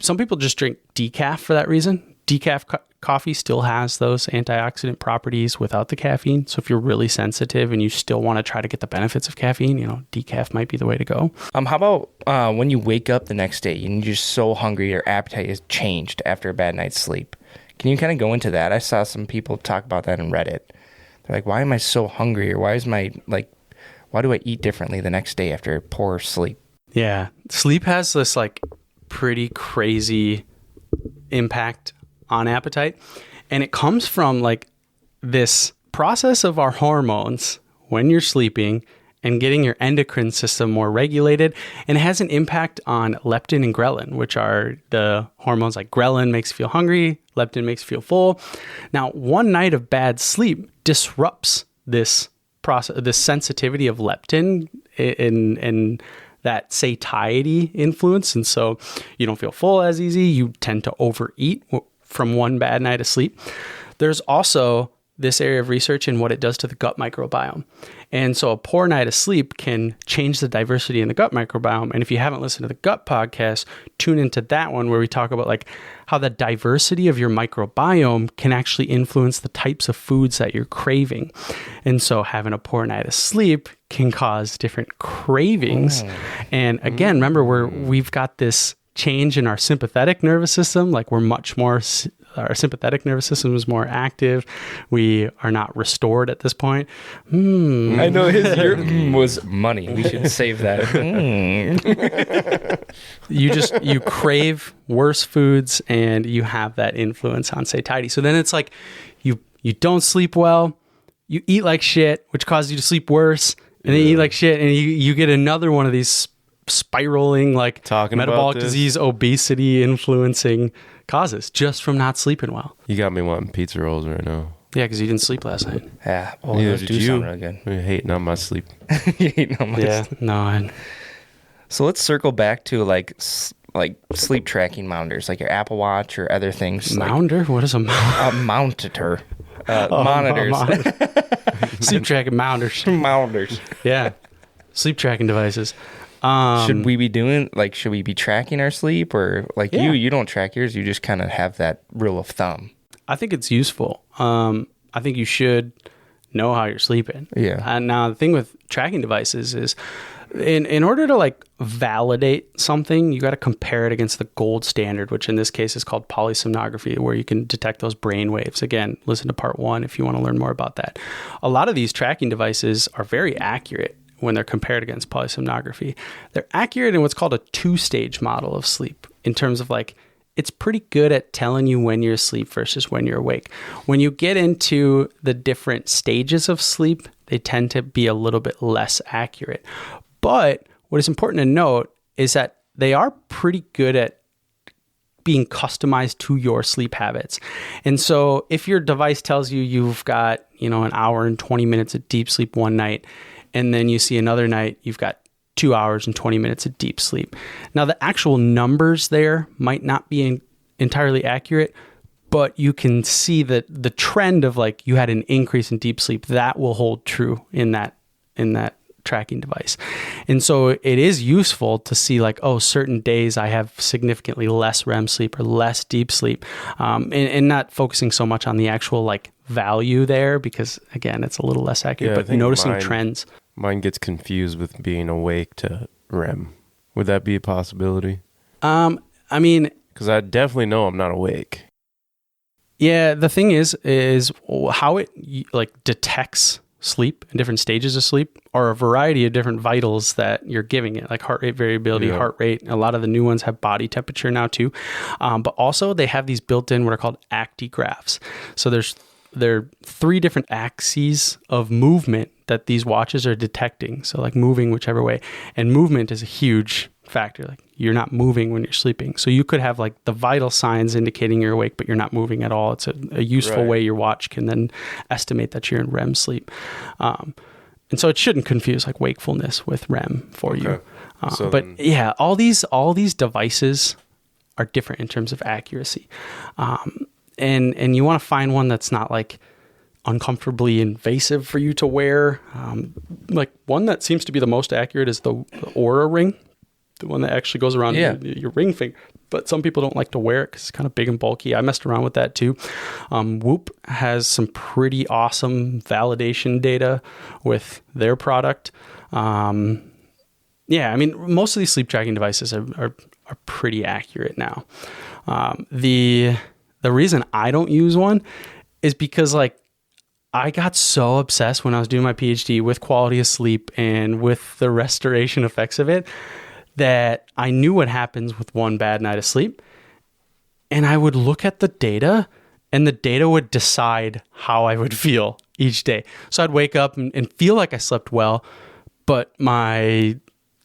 Some people just drink decaf for that reason. Decaf coffee still has those antioxidant properties without the caffeine. So if you're really sensitive and you still want to try to get the benefits of caffeine, decaf might be the way to go. How about when you wake up the next day and you're just so hungry, your appetite is changed after a bad night's sleep? Can you kind of go into that? I saw some people talk about that on Reddit. They're like, why am I so hungry? Or why do I eat differently the next day after poor sleep? Yeah. Sleep has this like pretty crazy impact on appetite. And it comes from like this process of our hormones when you're sleeping and getting your endocrine system more regulated. And it has an impact on leptin and ghrelin, which are the hormones. Like ghrelin makes you feel hungry, leptin makes you feel full. Now, one night of bad sleep disrupts this process, this sensitivity of leptin and that satiety influence. And so you don't feel full as easy. You tend to overeat from one bad night of sleep. There's also this area of research in what it does to the gut microbiome. And so a poor night of sleep can change the diversity in the gut microbiome. And if you haven't listened to the gut podcast, tune into that one where we talk about like how the diversity of your microbiome can actually influence the types of foods that you're craving. And so having a poor night of sleep can cause different cravings. And again, remember we've got this change in our sympathetic nervous system. Like we're much more, our sympathetic nervous system is more active. We are not restored at this point. I know your was money. We should save that. You crave worse foods and you have that influence on satiety. So then it's like you don't sleep well, you eat like shit, which causes you to sleep worse, and then you eat like shit, and you get another one of these spiraling like metabolic disease, obesity influencing causes just from not sleeping well. You got me wanting pizza rolls right now. Yeah, because you didn't sleep last night. Yeah. Oh, those do sound really good. You're hating on my sleep. You're hating on my sleep. No. So let's circle back to like sleep tracking mounters, like your Apple Watch or other things. Mounder? What is a mounder? A mounter. Monitors. Sleep tracking mounters. Mounters. Yeah. Sleep tracking devices. Should we be tracking our sleep, or like you don't track yours, you just kind of have that rule of thumb? I think it's useful. I think you should know how you're sleeping. Yeah. And now the thing with tracking devices is in order to like validate something, you got to compare it against the gold standard, which in this case is called polysomnography, where you can detect those brain waves. Again, listen to part 1 if you want to learn more about that. A lot of these tracking devices are very accurate when they're compared against polysomnography. They're accurate in what's called a 2-stage model of sleep, in terms of like, it's pretty good at telling you when you're asleep versus when you're awake. When you get into the different stages of sleep, they tend to be a little bit less accurate. But what is important to note is that they are pretty good at being customized to your sleep habits. And so if your device tells you you've got, an hour and 20 minutes of deep sleep one night, and then you see another night you've got 2 hours and 20 minutes of deep sleep. Now, the actual numbers there might not be entirely accurate, but you can see that the trend of like you had an increase in deep sleep, that will hold true in that tracking device. And so it is useful to see like, oh, certain days I have significantly less REM sleep or less deep sleep, and not focusing so much on the actual like value there, because again, it's a little less accurate, but noticing trends. Mine gets confused with being awake to REM. Would that be a possibility? I mean, because I definitely know I'm not awake. Yeah, the thing is how it like detects sleep and different stages of sleep are a variety of different vitals that you're giving it, like heart rate variability, heart rate. A lot of the new ones have body temperature now too. But also they have these built in what are called actigraphs. So there are 3 different axes of movement that these watches are detecting. So like moving whichever way. And movement is a huge factor. Like you're not moving when you're sleeping. So you could have like the vital signs indicating you're awake, but you're not moving at all. It's a useful way your watch can then estimate that you're in REM sleep. And so it shouldn't confuse like wakefulness with REM for you. All these devices are different in terms of accuracy. And you want to find one that's not like uncomfortably invasive for you to wear. Like one that seems to be the most accurate is the Oura ring, the one that actually goes around your ring finger. But some people don't like to wear it because it's kind of big and bulky. I messed around with that too. Whoop has some pretty awesome validation data with their product. I mean, most of these sleep tracking devices are pretty accurate now. The reason I don't use one is because like I got so obsessed when I was doing my PhD with quality of sleep and with the restoration effects of it that I knew what happens with one bad night of sleep. And I would look at the data and the data would decide how I would feel each day. So I'd wake up and feel like I slept well, but my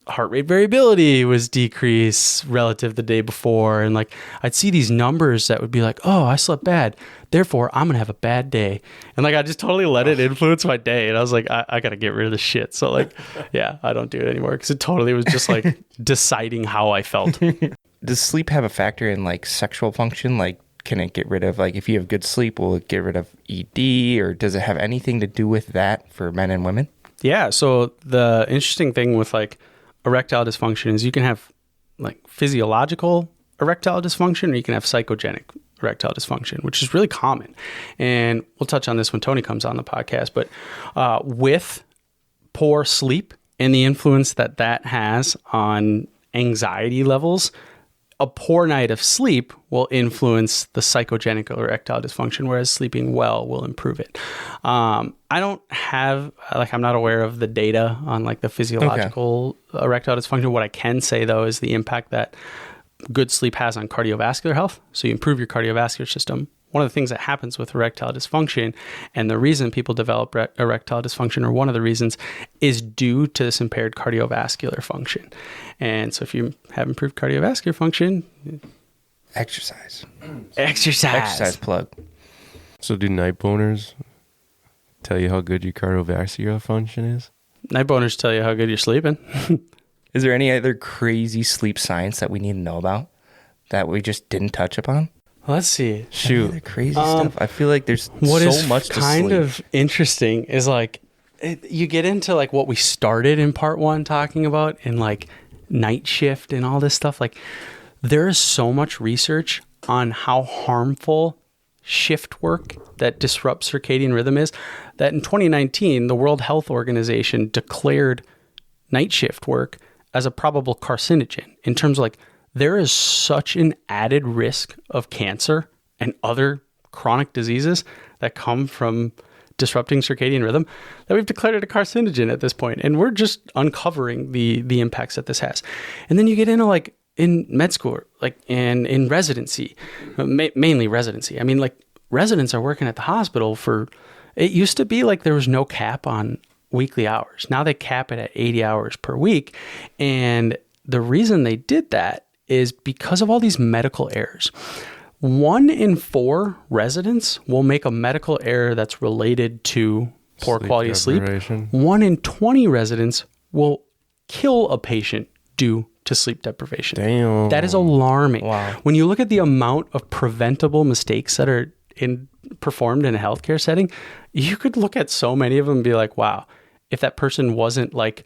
heart rate variability was decreased relative to the day before. And like, I'd see these numbers that would be like, oh, I slept bad, therefore I'm going to have a bad day. And like, I just totally let it influence my day. And I was like, I got to get rid of this shit. So like, I don't do it anymore because it totally was just like deciding how I felt. Does sleep have a factor in like sexual function? Like, can it get rid of, like, if you have good sleep, will it get rid of ED, or does it have anything to do with that for men and women? Yeah. So the interesting thing with like erectile dysfunction is you can have like physiological erectile dysfunction, or you can have psychogenic erectile dysfunction, which is really common. And we'll touch on this when Tony comes on the podcast. But with poor sleep and the influence that has on anxiety levels, a poor night of sleep will influence the psychogenic erectile dysfunction, whereas sleeping well will improve it. I don't have, like, I'm not aware of the data on like the physiological erectile dysfunction. What I can say though is the impact that good sleep has on cardiovascular health. So you improve your cardiovascular system. One of the things that happens with erectile dysfunction, and the reason people develop erectile dysfunction, or one of the reasons, is due to this impaired cardiovascular function. And so if you have improved cardiovascular function, exercise plug. So do night boners tell you how good your cardiovascular function is? Night boners tell you how good you're sleeping. Is there any other crazy sleep science that we need to know about that we just didn't touch upon? Let's see. Shoot, crazy stuff. I feel like there's what so is much to kind sleep. of interesting is like you get into like what we started in part 1 talking about, and like night shift and all this stuff. Like there is so much research on how harmful shift work that disrupts circadian rhythm is, that in 2019 the World Health Organization declared night shift work as a probable carcinogen, in terms of like there is such an added risk of cancer and other chronic diseases that come from disrupting circadian rhythm that we've declared it a carcinogen at this point. And we're just uncovering the impacts that this has. And then you get into like in med school, like in residency, mainly residency. I mean, like residents are working at the hospital for, it used to be like there was no cap on weekly hours. Now they cap it at 80 hours per week. And the reason they did that is because of all these medical errors. 1 in 4 residents will make a medical error that's related to poor quality of sleep. 1 in 20 residents will kill a patient due to sleep deprivation. Damn. That is alarming. Wow. When you look at the amount of preventable mistakes that are performed in a healthcare setting, you could look at so many of them and be like, wow, if that person wasn't like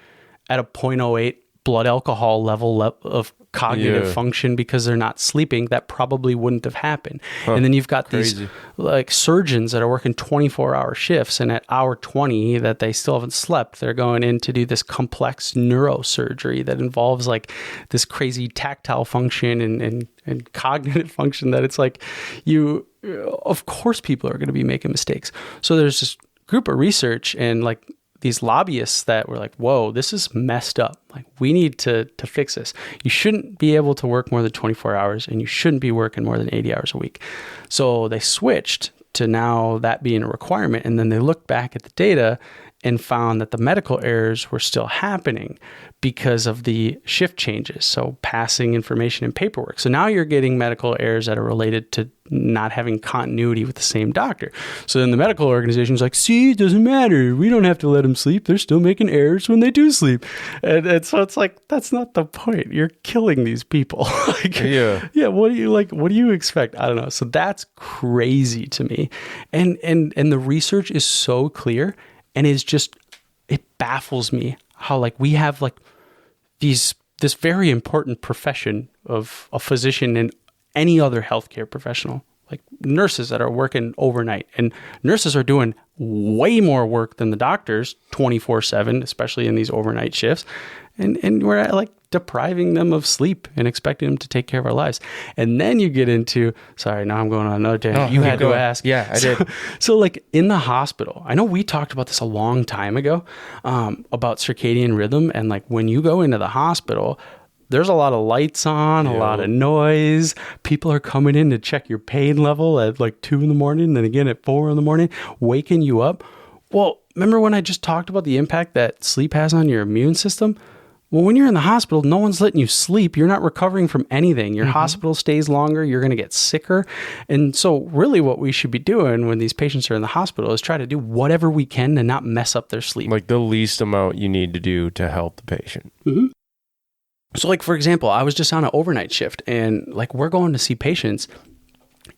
at a 0.08 blood alcohol level of cognitive function because they're not sleeping, that probably wouldn't have happened. And then you've got these like surgeons that are working 24-hour shifts, and at hour 20 that they still haven't slept, they're going in to do this complex neurosurgery that involves like this crazy tactile function and cognitive function that it's like of course people are going to be making mistakes. So there's just group of research and like these lobbyists that were like, whoa, this is messed up. Like, we need to fix this. You shouldn't be able to work more than 24 hours, and you shouldn't be working more than 80 hours a week. So they switched to now that being a requirement. And then they looked back at the data and found that the medical errors were still happening because of the shift changes. So passing information and paperwork. So now you're getting medical errors that are related to not having continuity with the same doctor. So then the medical organization is like, see, it doesn't matter. We don't have to let them sleep. They're still making errors when they do sleep. And so it's like, that's not the point. You're killing these people. Like, yeah. What do you expect? I don't know. So that's crazy to me. And the research is so clear. And it baffles me how like we have like this very important profession of a physician and any other healthcare professional, like nurses that are working overnight, and nurses are doing way more work than the doctors 24/7, especially in these overnight shifts. And we're like depriving them of sleep and expecting them to take care of our lives. And then you get into, sorry, now I'm going on another tangent. You had to ask. Yeah, I did. So like in the hospital, I know we talked about this a long time ago, about circadian rhythm. And like when you go into the hospital, there's a lot of lights on, a lot of noise. People are coming in to check your pain level at like 2 a.m, then again at 4 a.m, waking you up. Well, remember when I just talked about the impact that sleep has on your immune system? Well, when you're in the hospital, no one's letting you sleep. You're not recovering from anything. Your hospital stays longer. You're going to get sicker. And so really what we should be doing when these patients are in the hospital is try to do whatever we can to not mess up their sleep. Like the least amount you need to do to help the patient. Mm-hmm. So like, for example, I was just on an overnight shift and like we're going to see patients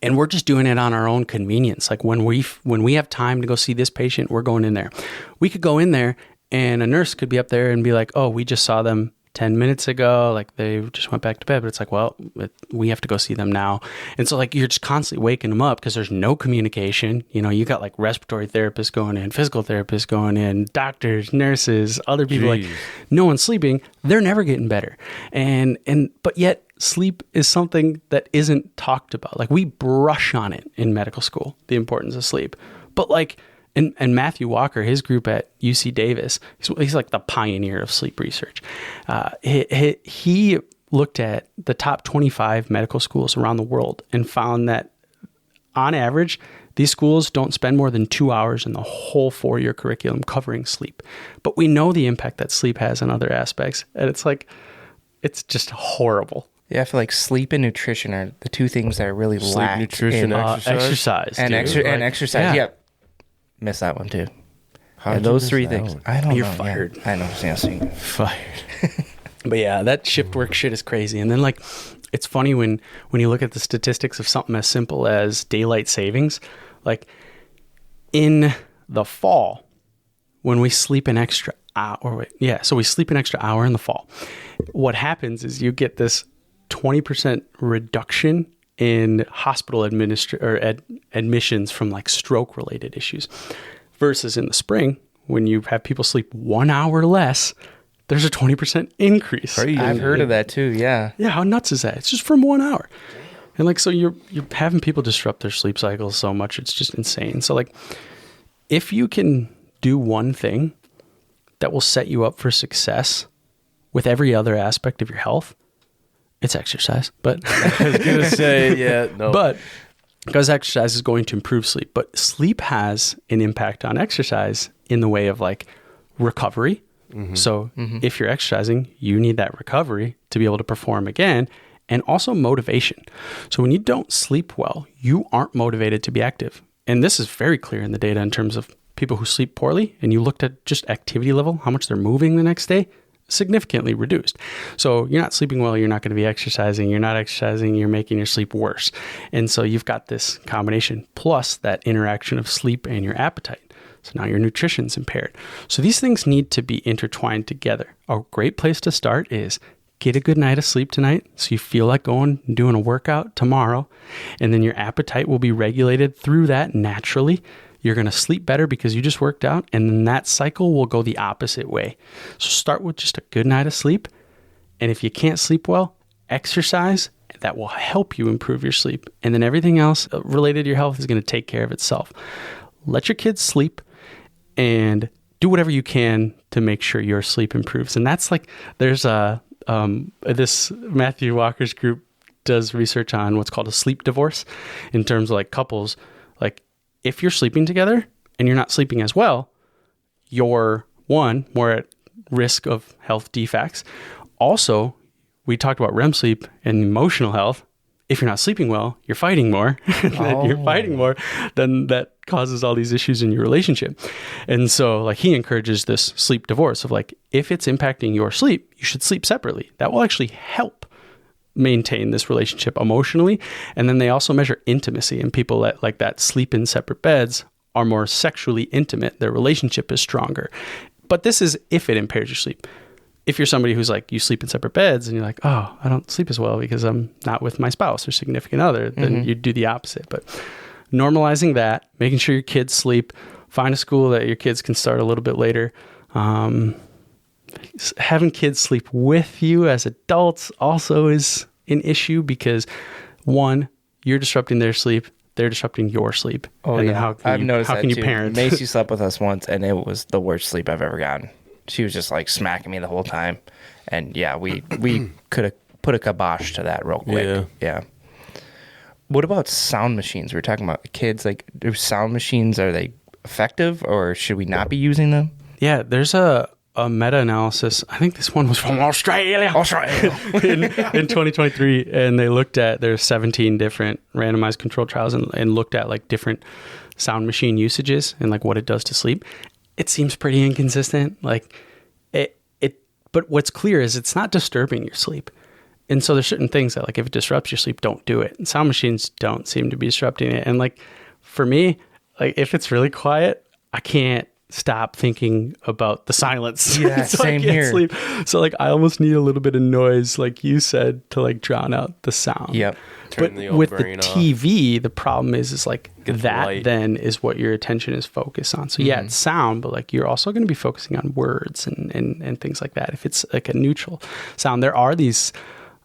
and we're just doing it on our own convenience. Like when we have time to go see this patient, we're going in there. We could go in there and a nurse could be up there and be like, oh, we just saw them 10 minutes ago. Like they just went back to bed. But it's like, well, we have to go see them now. And so like you're just constantly waking them up because there's no communication. You know, you got like respiratory therapists going in, physical therapists going in, doctors, nurses, other people. Like no one's sleeping. They're never getting better. But yet sleep is something that isn't talked about. Like we brush on it in medical school, the importance of sleep. But like, and Matthew Walker, his group at UC Davis, he's like the pioneer of sleep research. He looked at the top 25 medical schools around the world and found that on average, these schools don't spend more than 2 hours in the whole 4-year curriculum covering sleep. But we know the impact that sleep has on other aspects. And it's like, it's just horrible. Yeah, I feel like sleep and nutrition are the two things that are really lack. Nutrition, exercise. And exercise, yeah. Missed that one too. How'd those three that things. one? I don't know. You're fired. Yeah. I know. Yeah, Fired. But yeah, that shift work shit is crazy. And then like, it's funny when you look at the statistics of something as simple as daylight savings, like in the fall, when we sleep an extra hour, so we sleep an extra hour in the fall. What happens is you get this 20% reduction in hospital admissions from like stroke related issues versus in the spring when you have people sleep 1 hour less, there's a 20% increase. I've heard of that too. Yeah. Yeah. How nuts is that? It's just from 1 hour. And like, so you're having people disrupt their sleep cycles so much. It's just insane. So like if you can do one thing that will set you up for success with every other aspect of your health, it's exercise. But I was going to say, no. But because exercise is going to improve sleep, but sleep has an impact on exercise in the way of like recovery. Mm-hmm. So if you're exercising, you need that recovery to be able to perform again, and also motivation. So when you don't sleep well, you aren't motivated to be active. And this is very clear in the data in terms of people who sleep poorly, and you looked at just activity level, how much they're moving the next day, significantly reduced. So you're not sleeping well, you're not going to be exercising. You're not exercising, you're making your sleep worse. And so you've got this combination plus that interaction of sleep and your appetite. So now your nutrition's impaired. So these things need to be intertwined together. A great place to start is get a good night of sleep tonight so you feel like going and doing a workout tomorrow. And then your appetite will be regulated through that naturally. You're going to sleep better because you just worked out, and then that cycle will go the opposite way. So start with just a good night of sleep. And if you can't sleep well, exercise. That will help you improve your sleep. And then everything else related to your health is going to take care of itself. Let your kids sleep. and do whatever you can to make sure your sleep improves. And that's like, there's this Matthew Walker's group does research on what's called a sleep divorce in terms of like couples. Like if you're sleeping together and you're not sleeping as well, you're more at risk of health defects. Also, we talked about REM sleep and emotional health. If you're not sleeping well, you're fighting more. You're fighting more, then that causes all these issues in your relationship. And so like he encourages this sleep divorce of like, if it's impacting your sleep, you should sleep separately. That will actually help maintain this relationship emotionally. And then they also measure intimacy, and people that like that sleep in separate beds are more sexually intimate. Their relationship is stronger. But this is if it impairs your sleep. If you're somebody who's like, you sleep in separate beds and you're like, oh, I don't sleep as well because I'm not with my spouse or significant other, then you do the opposite. But normalizing that, making sure your kids sleep, find a school that your kids can start a little bit later. Having kids sleep with you as adults also is an issue because one, you're disrupting their sleep. They're disrupting your sleep. Oh, and yeah. I've noticed that can you too. parent? Macy slept with us once, and it was the worst sleep I've ever gotten. She was just like smacking me the whole time. And yeah, we could have put a kibosh to that real quick. Yeah. What about sound machines? We were talking about kids. Like, do sound machines, are they effective or should we not be using them? Yeah, there's a meta-analysis. I think this one was from Australia. in 2023. And they looked at, there's 17 different randomized controlled trials and looked at like different sound machine usages and like what it does to sleep. It seems pretty inconsistent. Like but what's clear is it's not disturbing your sleep. And so there's certain things that like if it disrupts your sleep, don't do it. And sound machines don't seem to be disrupting it. And like for me, like if it's really quiet, I can't stop thinking about the silence. Yeah, so same I can't here. sleep. So like I almost need a little bit of noise, like you said, to like drown out the sound. Yep. Turn But the old with the brain off. TV, the problem is like Get the that light. then is what your attention is focused on. So yeah, it's sound, but like you're also going to be focusing on words and things like that. If it's like a neutral sound, there are these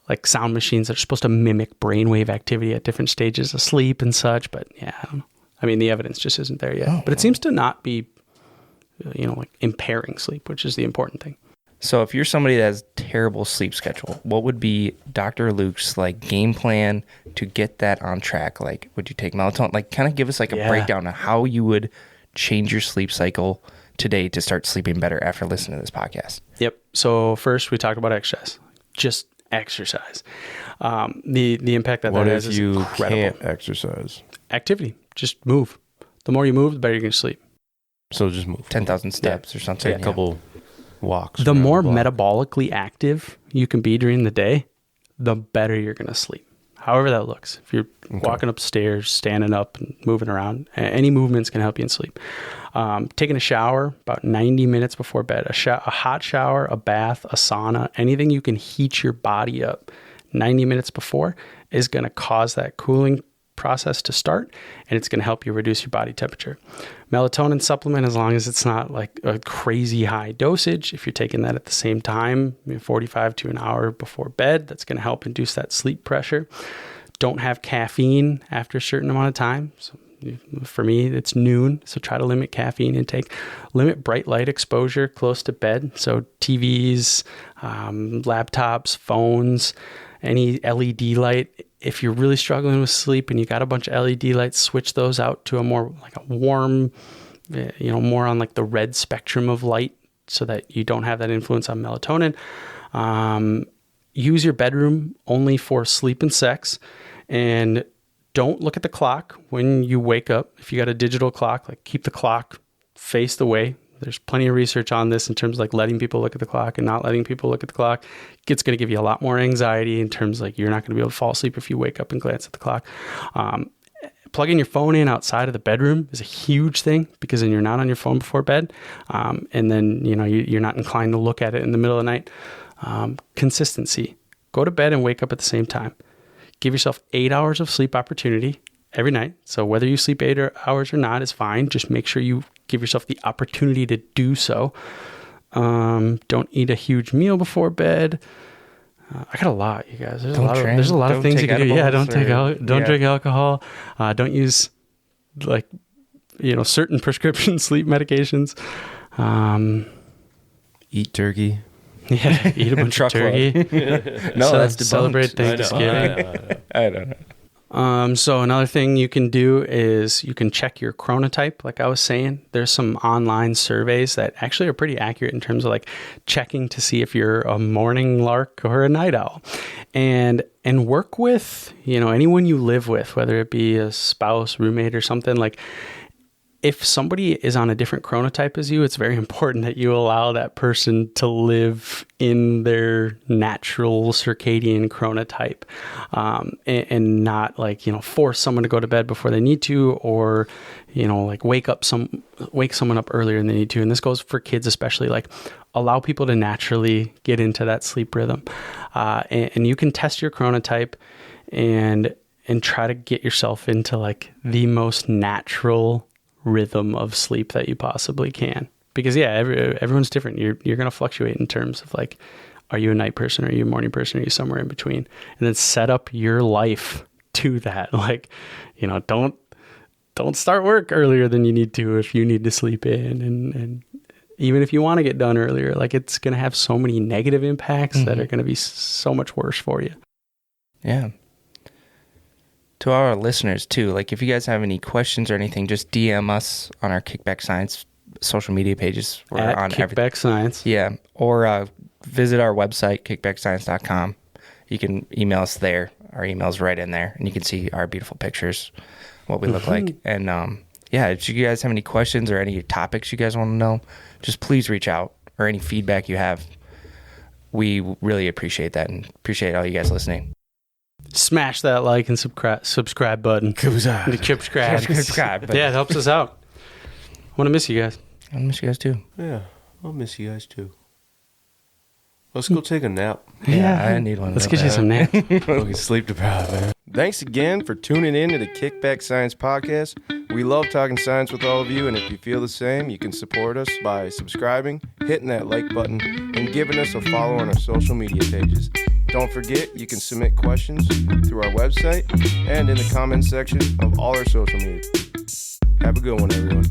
like sound machines that are supposed to mimic brainwave activity at different stages of sleep and such. But yeah, I don't know. I mean, the evidence just isn't there yet. But it seems to not be, like impairing sleep, which is the important thing. So if you're somebody that has terrible sleep schedule, what would be Dr. Luke's like game plan to get that on track? Like, would you take melatonin? Like, kind of give us like a breakdown of how you would change your sleep cycle today to start sleeping better after listening to this podcast. Yep. So first we talked about exercise. Just exercise. The impact that What has if is you incredible. can't exercise? Activity. Just move. The more you move, the better you're going to sleep. So just move. 10,000 steps or something. Take a couple walks. The around more block. metabolically active you can be during the day, the better you're going to sleep. However that looks. If you're walking upstairs, standing up and moving around, any movements can help you in sleep. Taking a shower about 90 minutes before bed, a hot shower, a bath, a sauna, anything you can heat your body up 90 minutes before is going to cause that cooling process to start, and it's going to help you reduce your body temperature. Melatonin supplement, as long as it's not like a crazy high dosage, if you're taking that at the same time, 45 to an hour before bed, that's going to help induce that sleep pressure. Don't have caffeine after a certain amount of time. So for me, it's noon, so try to limit caffeine intake. Limit bright light exposure close to bed. So TVs, laptops, phones, any LED light. If you're really struggling with sleep and you got a bunch of LED lights, switch those out to a more like a warm, more on like the red spectrum of light so that you don't have that influence on melatonin. Use your bedroom only for sleep and sex, and don't look at the clock when you wake up. If you got a digital clock, like keep the clock faced away. There's plenty of research on this in terms of like letting people look at the clock and not letting people look at the clock. It's going to give you a lot more anxiety in terms of like you're not going to be able to fall asleep if you wake up and glance at the clock. Plugging your phone in outside of the bedroom is a huge thing because then you're not on your phone before bed. And then, you're not inclined to look at it in the middle of the night. Consistency. Go to bed and wake up at the same time. Give yourself 8 hours of sleep opportunity every night. So whether you sleep 8 hours or not is fine. Just make sure you give yourself the opportunity to do so. Don't eat a huge meal before bed. I got a lot, you guys. There's a lot of things you can do. Yeah, don't drink alcohol. Don't use certain prescription sleep medications. Eat turkey. Yeah, eat a bunch of turkey. No, that's debunked. Celebrate Thanksgiving. I don't know. So another thing you can do is you can check your chronotype. Like I was saying, there's some online surveys that actually are pretty accurate in terms of like checking to see if you're a morning lark or a night owl, and work with, anyone you live with, whether it be a spouse, roommate, or something. Like if somebody is on a different chronotype as you, it's very important that you allow that person to live in their natural circadian chronotype, and not like, force someone to go to bed before they need to, or, like wake someone up earlier than they need to. And this goes for kids, especially. Like allow people to naturally get into that sleep rhythm. And you can test your chronotype and try to get yourself into like the most natural rhythm of sleep that you possibly can, because everyone's different. You're going to fluctuate in terms of like, are you a night person? Are you a morning person? Are you somewhere in between? And then set up your life to that. Like, don't start work earlier than you need to if you need to sleep in, and even if you want to get done earlier, like it's going to have so many negative impacts that are going to be so much worse for you. Yeah. To our listeners too, like if you guys have any questions or anything, just DM us on our Kickback Science social media pages. We're on Kickback Science. Yeah. Or visit our website, kickbackscience.com. You can email us there. Our email's right in there, and you can see our beautiful pictures, what we look like. And if you guys have any questions or any topics you guys want to know, just please reach out, or any feedback you have. We really appreciate that, and appreciate all you guys listening. Smash that like and subscribe button. Subscribe. Yeah, it helps us out. I want to miss you guys. I miss you guys too. Yeah, I'll miss you guys too. Let's go take a nap. Yeah, I need one. Let's get you some naps. Fucking sleep deprived, man. Thanks again for tuning in to the Kickback Science Podcast. We love talking science with all of you, and if you feel the same, you can support us by subscribing, hitting that like button, and giving us a follow on our social media pages. Don't forget, you can submit questions through our website and in the comments section of all our social media. Have a good one, everyone.